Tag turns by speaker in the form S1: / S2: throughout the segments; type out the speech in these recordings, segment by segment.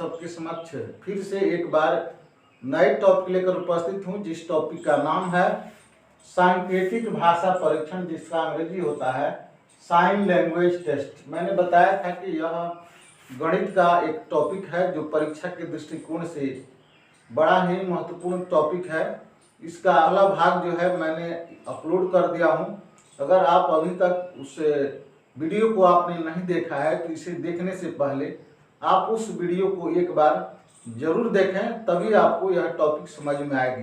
S1: सबके समक्ष फिर से एक बार नए टॉपिक लेकर उपस्थित हूं, जिस टॉपिक का नाम है सांकेतिक भाषा परीक्षण, जिसका अंग्रेजी होता है साइन लैंग्वेज टेस्ट। मैंने बताया था कि यह गणित का एक टॉपिक है जो परीक्षा के दृष्टिकोण से बड़ा ही महत्वपूर्ण टॉपिक है। इसका अगला भाग जो है मैंने अपलोड कर दिया हूं। अगर आप अभी तक उस वीडियो को आपने नहीं देखा है तो इसे देखने से पहले आप उस वीडियो को एक बार जरूर देखें, तभी आपको यह टॉपिक समझ में आएगी।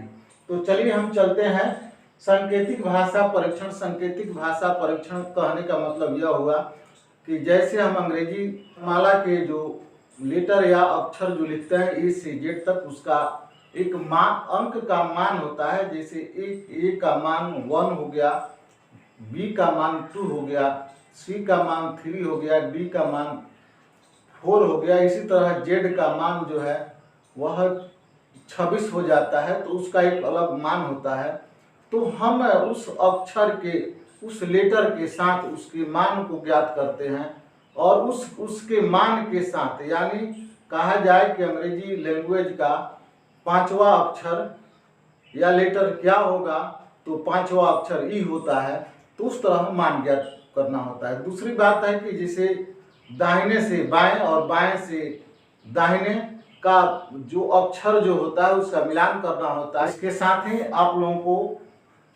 S1: तो चलिए हम चलते हैं सांकेतिक भाषा परीक्षण। सांकेतिक भाषा परीक्षण कहने का मतलब यह हुआ कि जैसे हम अंग्रेजी माला के जो लेटर या अक्षर जो लिखते हैं ए से जेड तक, उसका एक अंक का मान होता है। जैसे ए का मान 1 हो गया, बी का मान 2 हो गया, सी का मान 3 हो गया, डी का मान 4 हो गया। इसी तरह जेड का मान जो है वह 26 हो जाता है, तो उसका एक अलग मान होता है। तो हम उस अक्षर के, उस लेटर के साथ उसके मान को ज्ञात करते हैं और उसके मान के साथ, यानी कहा जाए कि अंग्रेजी लैंग्वेज का 5वां अक्षर या लेटर क्या होगा, तो 5वां अक्षर ई होता है, तो उस तरह मान ज्ञात करना होता है। दूसरी बात है कि जैसे दाहिने से बाएं और बाएं से दाहिने का जो अक्षर जो होता है उसका मिलान करना होता है। इसके साथ ही आप लोगों को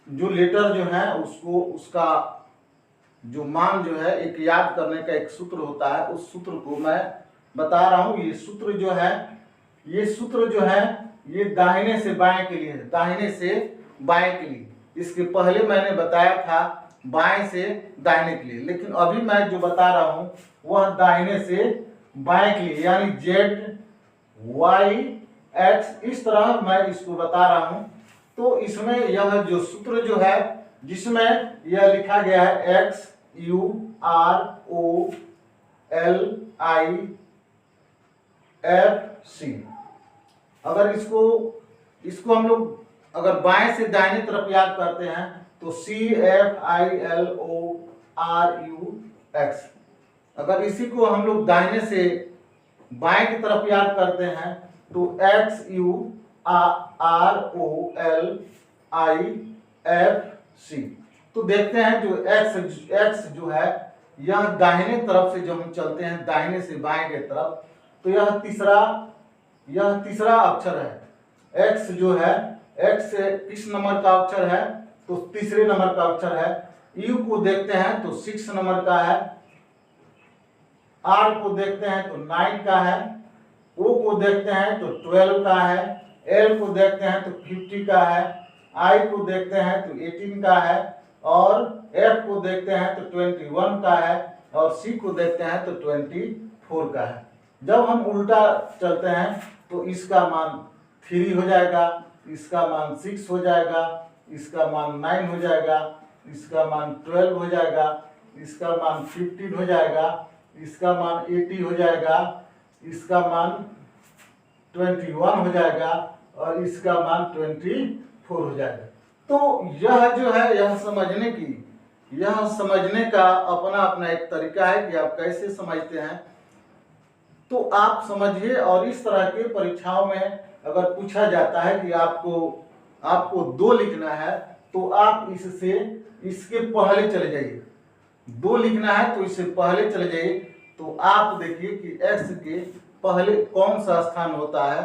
S1: जो लेटर जो है उसका जो मान जो है एक याद करने का एक सूत्र होता है। उस सूत्र को मैं बता रहा हूँ। ये सूत्र जो है ये दाहिने से बाएं के लिए है, दाहिने से बाएं के लिए। इसके पहले मैंने बताया था बाएं से दाहिने के लिए, लेकिन अभी मैं जो बता रहा हूँ वह दाहिने से बाएं के लिए, यानी जेड वाई एक्स, इस तरह मैं इसको बता रहा हूँ। तो इसमें यह जो सूत्र जो है, जिसमें यह लिखा गया है X U R O L I F C. अगर इसको हम लोग अगर बाएं से दाहिने तरफ याद करते हैं तो CFILORUX। अगर इसी को हम लोग दाहिने से बाएं की तरफ याद करते हैं तो XUROLIFC। तो देखते हैं जो x जो है यह दाहिने तरफ से जब हम चलते हैं दाहिने से बाएं की तरफ, तो यह तीसरा अक्षर है। x जो है, x किस नंबर का अक्षर है, तो तीसरे नंबर का अक्षर है। U को देखते हैं तो 6 नंबर का है, R को देखते हैं तो 9 का है, O को देखते हैं तो 12 का है, L को देखते हैं तो 50 का है, I को देखते हैं तो 18 का है, और F को देखते हैं तो 21 का है, और C को देखते हैं तो 24 का है। जब हम उल्टा चलते हैं तो इसका मान 3 हो जाएगा, इसका मान 6 हो जाएगा, इसका मान 9 हो जाएगा, इसका मान 12 हो जाएगा, इसका मान 15 हो जाएगा, इसका मान 80 हो जाएगा, इसका मान 21 हो जाएगा, और इसका मान 24 हो जाएगा। तो यह जो है यह समझने का अपना अपना एक तरीका है कि आप कैसे समझते हैं। तो आप समझिए, और इस तरह के परीक्षाओं में अगर पूछा जाता है कि आपको 2 लिखना है, तो आप इसके पहले चले जाइए। 2 लिखना है तो इससे पहले चले जाइए। तो आप देखिए कि x के पहले कौन सा स्थान होता है,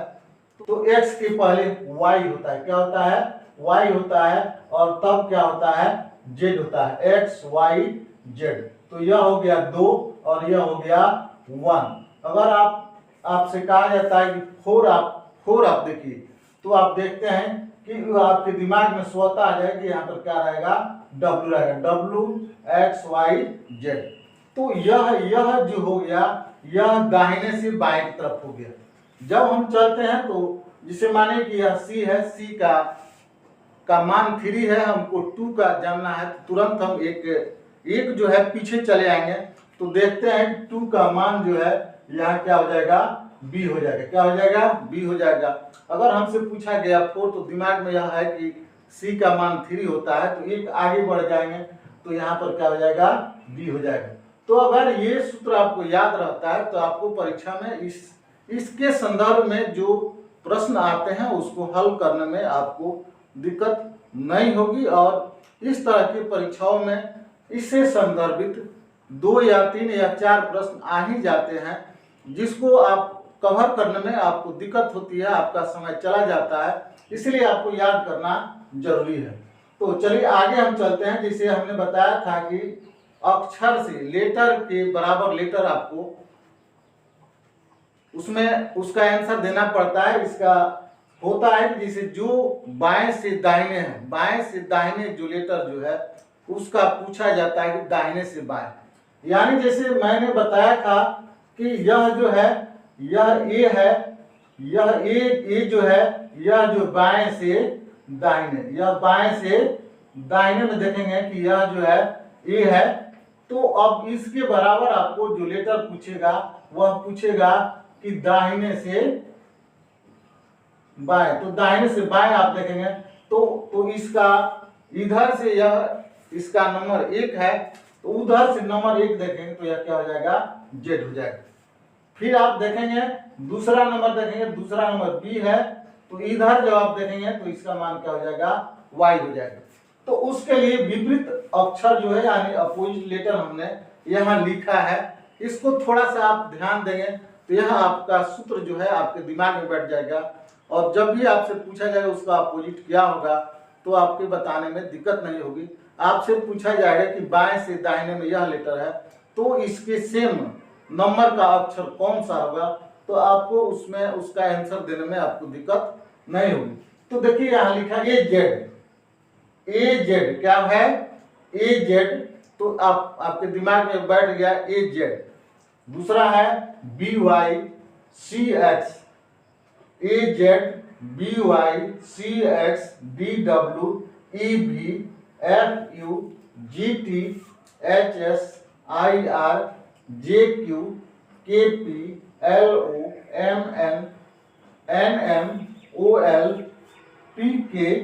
S1: तो x के पहले y होता है। क्या होता है? y होता है, और तब क्या होता है? z होता है, x y z। तो यह हो गया 2 और यह हो गया 1। अगर आपसे कहा जाता है कि 4 आप देखिए, तो आप देखते हैं कि आपके दिमाग में स्वतः आ जाएगा कि यहाँ पर क्या रहेगा? W रहेगा, WXYZ। तो यह जो हो गया, यह दाहिने से बाएं की तरफ हो गया। जब हम चलते हैं तो जिसे माने कि यह C है, C का मान 3 है, हमको 2 का जानना है, तो तुरंत हम एक जो है पीछे चले आएंगे। तो देखते हैं 2 का मान जो है यहाँ क्या हो जाएगा? B हो जाएगा। क्या हो जाएगा? B हो जाएगा। अगर हमसे पूछा गया 4, तो दिमाग में यह है कि C का मान 3 होता है, तो एक आगे बढ़ जाएंगे तो यहाँ पर क्या हो जाएगा? B हो जाएगा। तो अगर ये सूत्र आपको याद रहता है तो आपको परीक्षा में इसके संदर्भ में जो प्रश्न आते हैं उसको हल करने में आपको दिक्कत नहीं होगी। और इस तरह की परीक्षाओं में इससे संदर्भित 2 या 3 या 4 प्रश्न आ ही जाते हैं, जिसको आप कवर करने में आपको दिक्कत होती है, आपका समय चला जाता है, इसलिए आपको याद करना जरूरी है। तो चलिए आगे हम चलते हैं। जैसे हमने बताया था कि अक्षर से लेटर के बराबर लेटर आपको उसमें उसका आंसर देना पड़ता है। इसका होता है कि जैसे जो बाएं से दाहिने है, बाएं से दाहिने जो लेटर जो है उसका पूछा जाता है कि दाहिने से बाएं। यानी जैसे मैंने बताया था कि यह जो है यह ए है, यह ए जो है यह जो बाएं से दाहिने, यह बाएं से दाहिने में देखेंगे कि यह जो है ए है। तो अब इसके बराबर आपको जो लेटर पूछेगा वह पूछेगा कि दाहिने से बाएं। तो दाहिने से बाएं आप देखेंगे तो इसका इधर से यह इसका नंबर 1 है, तो उधर से नंबर 1 देखेंगे तो यह क्या हो जाएगा, जेड हो जाएगा। फिर आप देखेंगे दूसरा नंबर देखेंगे, दूसरा नंबर बी है, तो इधर जब आप देखेंगे तो इसका मान क्या हो जाएगा, वाई हो जाएगा। तो उसके लिए विपरीत अक्षर जो है यानी अपोजिट लेटर हमने यहाँ लिखा है, इसको थोड़ा सा आप ध्यान देंगे तो यह आपका सूत्र जो है आपके दिमाग में बैठ जाएगा। और जब भी आपसे पूछा जाएगा उसका अपोजिट क्या होगा तो आपके बताने में दिक्कत नहीं होगी। आपसे पूछा जाएगा कि बाएं से दाहिने में यह लेटर है तो इसके सेम नंबर का अक्षर कौन सा होगा, तो आपको उसमें उसका आंसर देने में आपको दिक्कत नहीं होगी। तो देखिए यहाँ लिखा ए जेड, ए जेड क्या है, ए जेड, तो आपके दिमाग में बैठ गया ए जेड। दूसरा है B Y C X, A Z B Y C X D W E भी F U G T H S I R J Q K P L O M N N M O L P K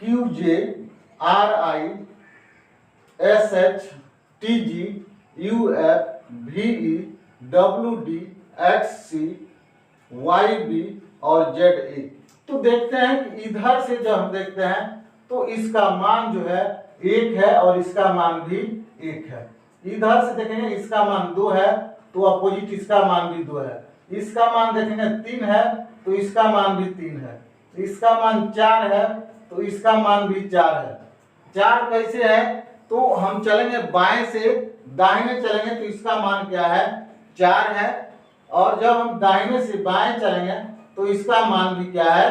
S1: Q J R I S H T G U F V E W D X C Y B और Z A. तो देखते हैं कि इधर से जब हम देखते हैं तो इसका मान जो है 1 है और इसका मान भी 1 है। इधर से देखेंगे इसका मान 2 है तो अपोजिट इसका मान भी 2 है। इसका मान देखेंगे 3 है तो इसका मान भी 3 है। इसका मान 4 है तो इसका मान भी 4 है। 4 कैसे है, तो हम चलेंगे बाएं से दाहिने चलेंगे तो इसका मान क्या है, 4 है। और जब हम दाहिने से बाएं चलेंगे तो इसका मान भी क्या है,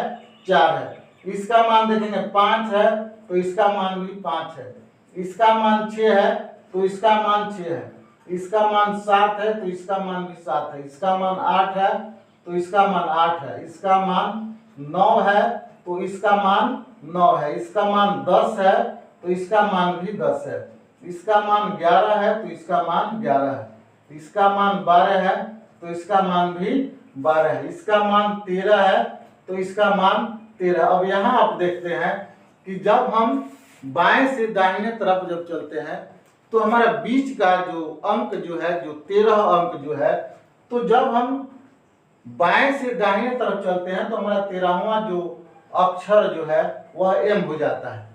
S1: 4 है। इसका मान देखेंगे 5 है तो इसका मान भी 5 है। इसका मान 6 है तो इसका मान 6 है। इसका मान 7 है तो इसका मान भी 7 है। इसका मान 8 है तो इसका मान 8 है। इसका मान 9 है तो इसका मान 9 है। इसका मान 10 है तो इसका मान भी 10 है। इसका मान 11 है तो इसका मान 11 है। इसका मान 12 है तो इसका मान भी 12 है। इसका मान 13 है तो इसका मान 13। अब यहाँ आप देखते हैं कि जब हम बाएं से दाहिने तरफ जब चलते हैं तो हमारा बीच का जो अंक जो है, जो 13 अंक जो है, तो जब हम बाएं से दाहिने तरफ चलते हैं तो हमारा 13वां जो अक्षर जो है वह एम हो जाता है।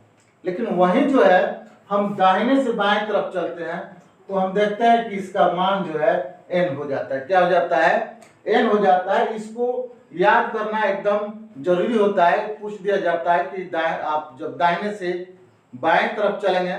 S1: लेकिन वहीं जो है हम दाहिने से बाएं तरफ चलते हैं तो हम देखते हैं कि इसका मान जो है एन हो जाता है। क्या हो जाता है, एन हो जाता है। इसको याद करना एकदम जरूरी होता है। पूछ दिया जाता है कि आप जब दाहिने से बाएं तरफ चलेंगे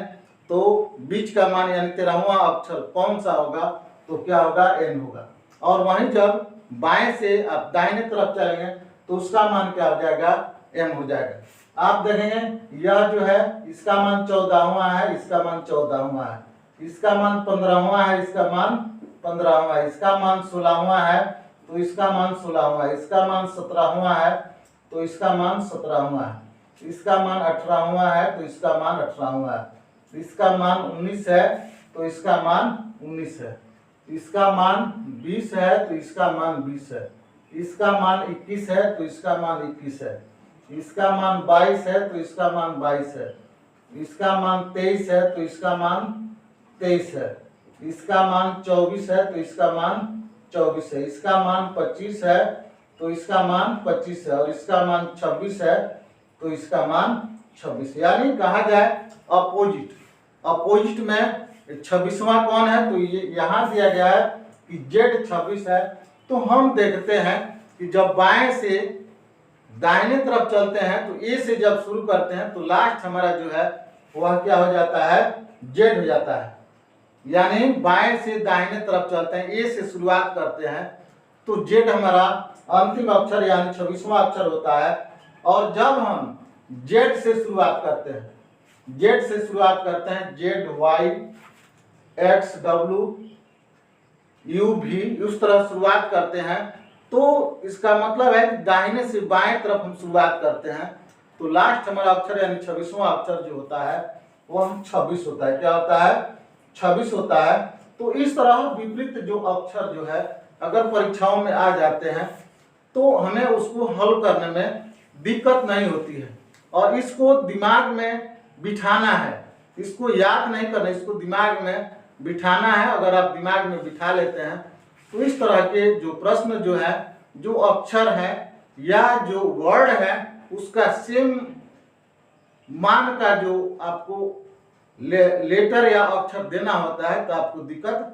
S1: तो बीच का मान यानी 13वां अक्षर कौन सा होगा, तो क्या होगा, एन होगा। और वहीं जब बाएं से आप दाहिने तरफ चलेंगे तो उसका मान क्या हो जाएगा, एम हो जाएगा। आप देखेंगे यह जो है इसका मान 14वां है, इसका मान 14वां है। इसका मान 15वां है, इसका मान 15वां है। इसका मान 16वां है तो इसका मान 16वां है। इसका मान 17वां है तो इसका मान 17वां है। इसका मान 18वां है तो इसका मान 18वां है। इसका मान 19 है तो इसका मान 19 है। इसका मान 20 है तो इसका मान 20 है। इसका मान 21 है तो इसका मान 21 है। इसका मान 22 है तो इसका मान 22 है। इसका मान 23 है तो इसका मान 23 है। इसका मान 24 है तो इसका मान 24 है, इसका मान 25 है तो इसका मान 25 है, और इसका मान 26 है तो इसका मान 26। यानी कहा जाए अपोजिट, अपोजिट में 26वां कौन है, तो ये यहाँ दिया गया है कि जेड 26 है। तो हम देखते हैं कि जब बाएं से दाहिने तरफ चलते हैं तो ए से जब शुरू करते हैं तो लास्ट हमारा जो है वह क्या हो जाता है, जेड हो जाता है। यानी बाएं से दाहिने तरफ चलते हैं, ए से शुरुआत करते हैं तो जेड हमारा अंतिम अक्षर यानी 26वां अक्षर होता है। और जब हम जेड से शुरुआत करते हैं, जेड से शुरुआत करते हैं, Z Y X W U भी उस तरह शुरुआत करते हैं, तो इसका मतलब है कि दाहिने से बाएं तरफ हम शुरुआत करते हैं तो लास्ट हमारा अक्षर यानी 26वां अक्षर जो होता है वो हम 26 होता है। क्या होता है, 26 होता है। तो इस तरह विपरीत जो अक्षर जो है अगर परीक्षाओं में आ जाते हैं तो हमें उसको हल करने में दिक्कत नहीं होती है, और इसको दिमाग में बिठाना है, इसको याद नहीं करना, इसको दिमाग में बिठाना है। अगर आप दिमाग में बिठा लेते हैं तो इस तरह के जो प्रश्न जो है, जो अक्षर है या जो वर्ड है उसका सेम मान का जो आपको लेटर या अक्षर देना होता है तो आपको दिक्कत